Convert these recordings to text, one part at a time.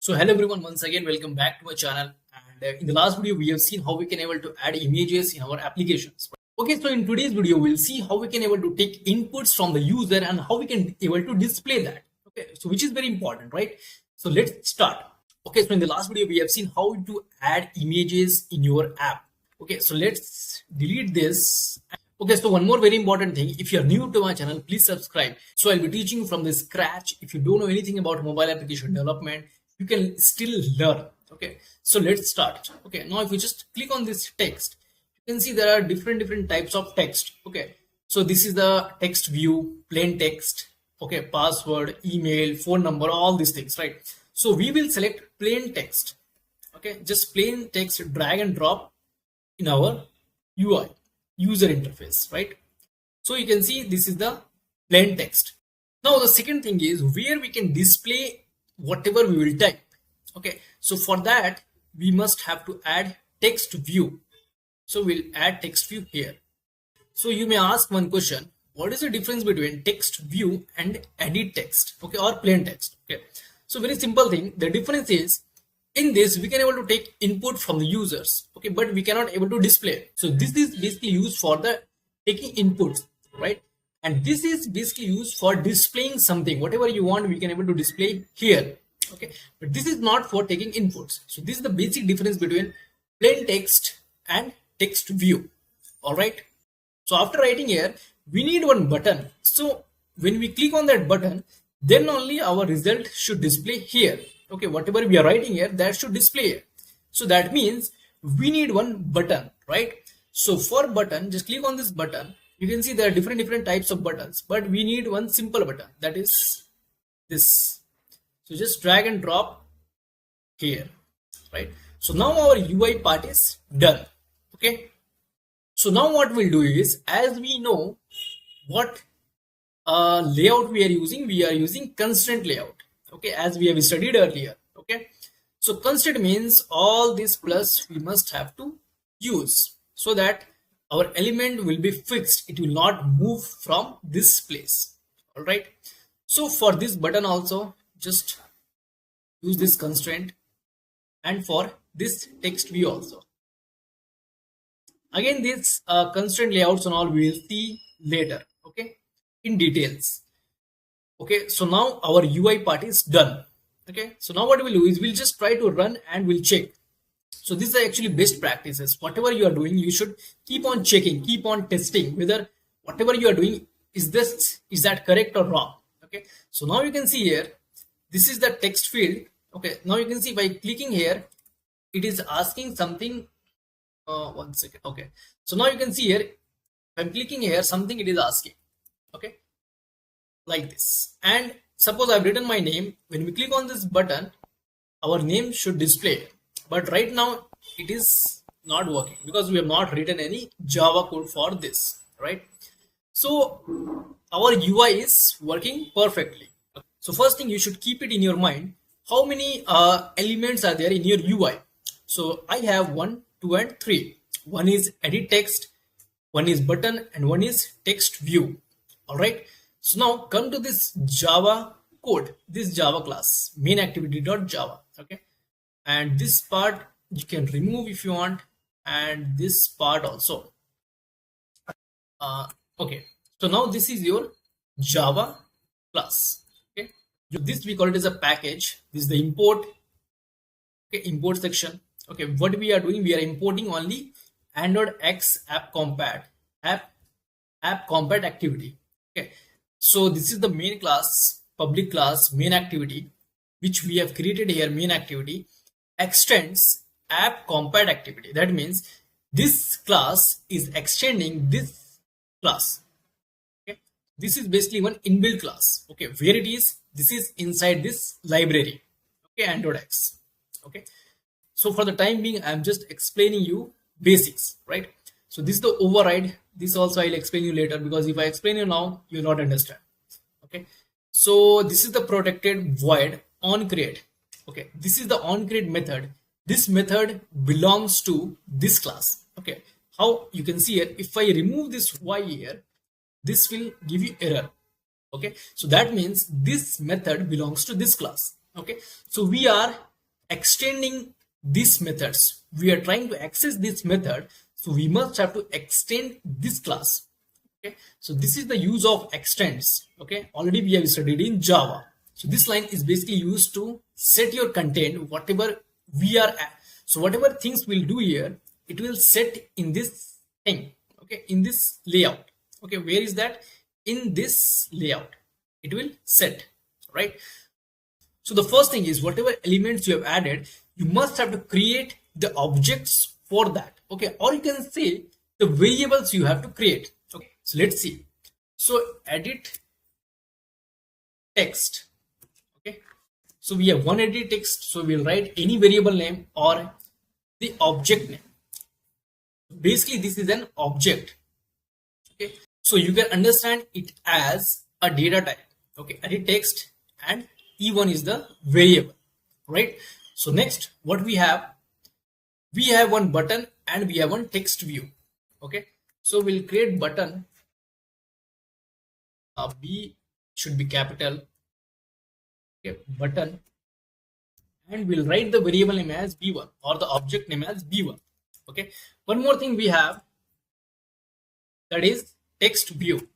So hello everyone, once again welcome back to my channel. And in the last video we have seen how we can able to add images in our applications. Okay, so in today's video we'll see how we can able to take inputs from the user and how we can able to display that. Okay, so which is very important, right? So let's start. Okay, so in the last video we have seen how to add images in your app. Okay, so let's delete this. Okay, so one more very important thing, if you are new to my channel, please subscribe. So I'll be teaching you from the scratch. If you don't know anything about mobile application development, you can still learn. Okay, so let's start. Okay, now if you just click on this text, you can see there are different types of text. Okay, so this is the text view, plain text, okay, password, email, phone number, all these things, right? So we will select plain text. Okay, just plain text, drag and drop in our UI, user interface, right? So you can see this is the plain text. Now the second thing is where we can display whatever we will type. Okay, so for that we must have to add text view. So we'll add text view here. So you may ask one question, what is the difference between text view and edit text, okay, or plain text? Okay, so very simple thing, the difference is in this we can able to take input from the users, okay, but we cannot able to display. So this is basically used for the taking inputs, right? And this is basically used for displaying something, whatever you want we can able to display here. Okay, but this is not for taking inputs. So this is the basic difference between plain text and text view. All right, so after writing here we need one button. So when we click on that button, then only our result should display here. Okay, whatever we are writing here, that should display here. So that means we need one button, right? So for button, just click on this button. You can see there are different types of buttons, but we need one simple button, that is this. So just drag and drop here, right? So now our UI part is done. Okay, so now what we'll do is, as we know what layout we are using constraint layout. Okay, as we have studied earlier. Okay, so constraint means all this plus we must have to use so that our element will be fixed, it will not move from this place. All right, so for this button also just use this constraint, and for this text view also. Again, this constraint layouts and all we will see later, okay, in details. Okay, so now our UI part is done. Okay, so now what we'll do is we'll just try to run and we'll check. So these are actually best practices. Whatever you are doing, you should keep on checking, keep on testing whether whatever you are doing is that correct or wrong. Okay, so now you can see here, this is the text field. Okay, now you can see by clicking here, it is asking something. One second. Okay, so now you can see here, if I'm clicking here, something it is asking. Okay, like this, and suppose I've written my name. When we click on this button, our name should display, but right now it is not working because we have not written any Java code for this, right? So our UI is working perfectly. So first thing, you should keep it in your mind, how many elements are there in your UI. So I have 1, 2 and 3. One is edit text, one is button, and one is text view. All right, so now come to this Java code, this Java class, main activity.java. Okay, and this part you can remove if you want, and this part also. Okay, so now this is your Java class. Okay, this we call it as a package. This is the import. Okay, import section. Okay, what we are doing, we are importing only Android X app compat activity. Okay, so this is the main class, public class, main activity, which we have created here. Main activity extends app compat activity. That means this class is extending this class. Okay, this is basically one inbuilt class. Okay, where it is, this is inside this library. Okay, Android X. Okay, so for the time being, I'm just explaining you basics, right? So this is the override. This also I'll explain you later, because if I explain you now, you'll not understand. Okay, so this is the protected void onCreate. Okay, this is the onCreate method. This method belongs to this class. Okay, how you can see here, if I remove this y here, this will give you error. Okay, so that means this method belongs to this class. Okay, so we are extending these methods. We are trying to access this method, so we must have to extend this class. Okay, so this is the use of extends. Okay, already we have studied in Java. So this line is basically used to set your content, whatever we are at. So whatever things we'll do here, it will set in this thing. Okay, in this layout. Okay, where is that? In this layout it will set, right? So the first thing is, whatever elements you have added, you must have to create the objects for that. Okay, or you can say the variables you have to create. Okay, so let's see. So edit text. Okay, so we have one edit text, so we'll write any variable name or the object name. Basically this is an object. Okay, so you can understand it as a data type. Okay, edit text, and E1 is the variable, right? So next, what we have one button and we have one text view. Okay, so we'll create button. B should be capital. Okay, button, and we'll write the variable name as B1 or the object name as B1. Okay, one more thing we have, that is text view.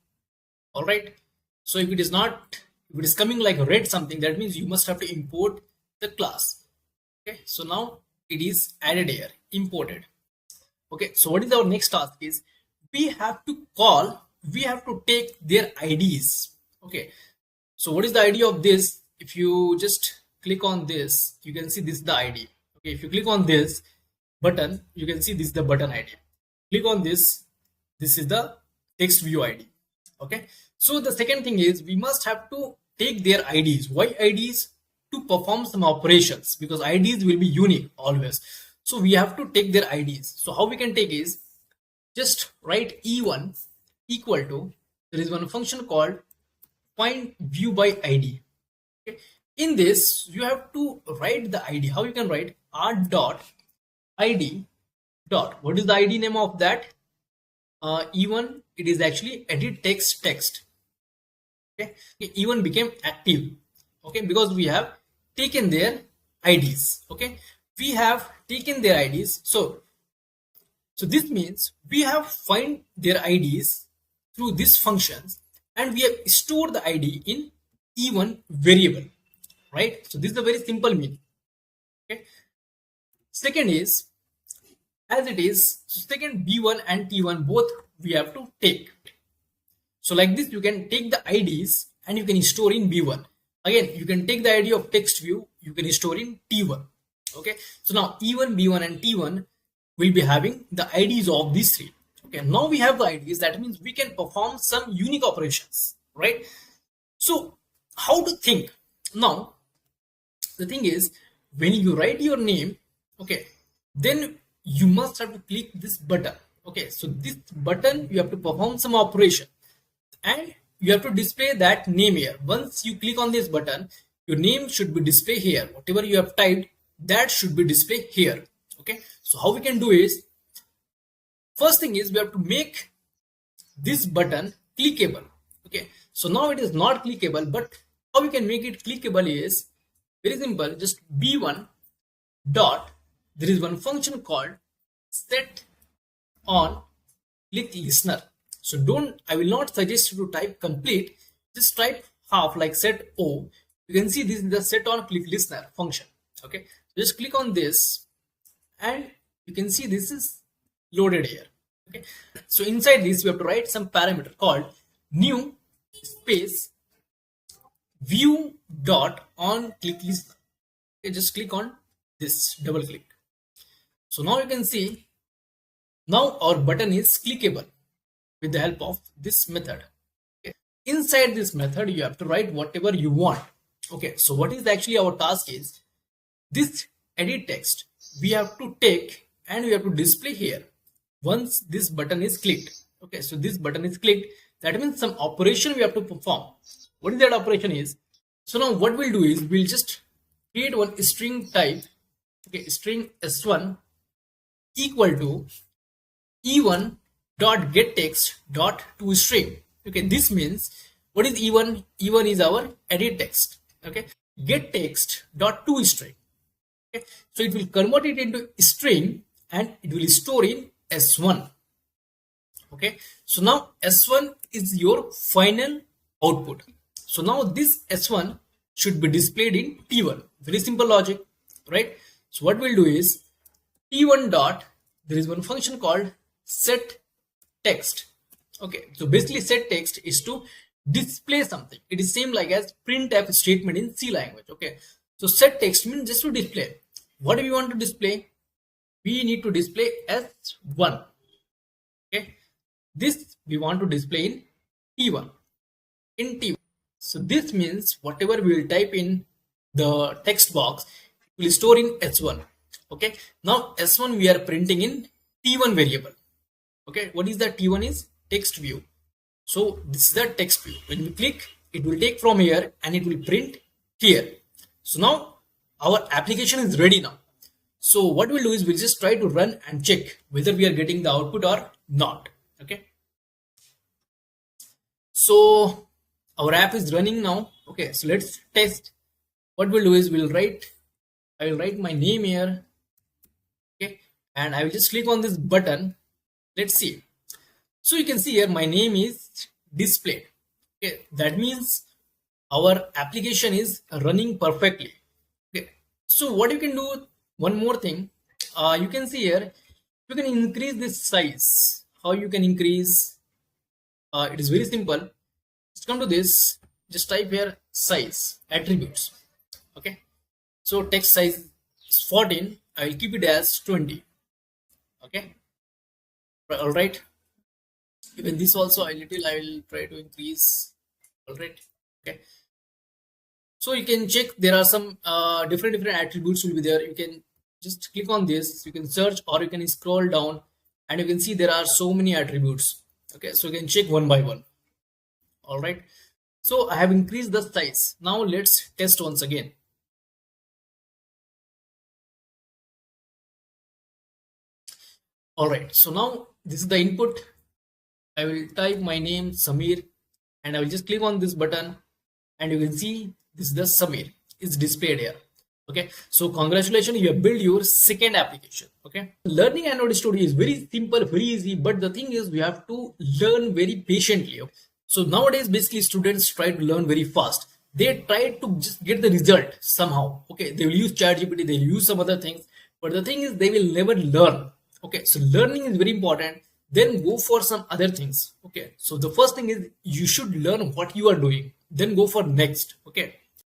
All right, so if it is coming like red something, that means you must have to import the class. Okay, so now it is added here, imported. Okay, so what is our next task is, we have to take their IDs. Okay, so what is the ID of this? If you just click on this, you can see this is the ID. Okay, if you click on this button, you can see this is the button ID. Click on this is the text view ID. Okay, so the second thing is, we must have to take their IDs. Why IDs? To perform some operations, because IDs will be unique always. So we have to take their IDs. So how we can take is, just write E1 equal to, there is one function called find view by ID. Okay, in this you have to write the ID. How you can write? R dot ID dot, what is the ID name of that? E1, it is actually edit text. Okay, E1 became active. Okay, because we have taken their IDs. Okay, we have taken their IDs. So this means we have find their IDs through these functions, and we have stored the ID in E1 variable, right? So this is a very simple meaning. Okay, second is, as it is, so second, B1 and T1 both we have to take. So like this, you can take the IDs and you can store in B1. Again, you can take the ID of text view, you can store in T1. Okay, so now E1, B1 and T1 will be having the IDs of these three. Okay, now we have the IDs, that means we can perform some unique operations, right? So how to think? Now the thing is, when you write your name, okay, then you must have to click this button. Okay, so this button, you have to perform some operation and you have to display that name here. Once you click on this button, your name should be displayed here. Whatever you have typed, that should be displayed here. Okay, so how we can do is, first thing is, we have to make this button clickable. Okay, so now it is not clickable, but how we can make it clickable is very simple. Just B1 dot, there is one function called set on click listener. So I will not suggest you to type complete, just type half, like set O. You can see this is the set on click listener function. Okay, just click on this and you can see this is loaded here. Okay, so inside this, we have to write some parameter called new space view dot on click listener. Okay, just click on this, double click. So now you can see, now our button is clickable with the help of this method. Okay. Inside this method, you have to write whatever you want. Okay, so what is actually our task is, this edit text we have to take and we have to display here once this button is clicked. Okay, so this button is clicked, that means some operation we have to perform. What is that operation is? So now what we'll do is, we'll just create one string type. Okay, string s1 equal to E1 dot get text dot to string. Okay, this means, what is E1? E1 is our edit text. Okay, get text dot to string. Okay, so it will convert it into string and it will store in S1. Okay, so now S1 is your final output. So now this S1 should be displayed in T1. Very simple logic, right? So what we'll do is T1 dot, there is one function called set text. Okay, so basically set text is to display something. It is same like as printf statement in C language. Okay, so set text means just to display. What do we want to display? We need to display S1. Okay, this we want to display in T1. In T1. So this means whatever we will type in the text box, it will store in S1. Okay, now S1 we are printing in T1 variable. Okay, what is that? T1 is text view. So this is the text view. When we click, it will take from here and it will print here. So now our application is ready now. So what we'll do is we'll just try to run and check whether we are getting the output or not. Okay, so our app is running now. Okay, so let's test. What we'll do is I will write my name here. Okay, and I will just click on this button. Let's see. So you can see here my name is displayed. Okay, that means our application is running perfectly. Okay, so what you can do, one more thing, you can see here you can increase this size. How you can increase? It is very simple. Just come to this, just type here size attributes. Okay, so text size is 14. I will keep it as 20. Okay, all right. Even this also I will try to increase. All right. Okay, so you can check there are some different attributes will be there. You can just click on this, you can search or you can scroll down and you can see there are so many attributes. Okay, so you can check one by one. All right, so I have increased the size. Now let's test once again. All right, so now this is the input. I will type my name Samir and I will just click on this button and you can see this is the Samir is displayed here. Okay, so congratulations, you have built your second application. Okay, learning Android Studio is very simple, very easy, but the thing is we have to learn very patiently. Okay? So nowadays basically students try to learn very fast. They try to just get the result somehow. Okay, they will use ChatGPT, they will use some other things, but the thing is they will never learn. Okay, so learning is very important. Then go for some other things. Okay, so the first thing is you should learn what you are doing, then go for next. Okay,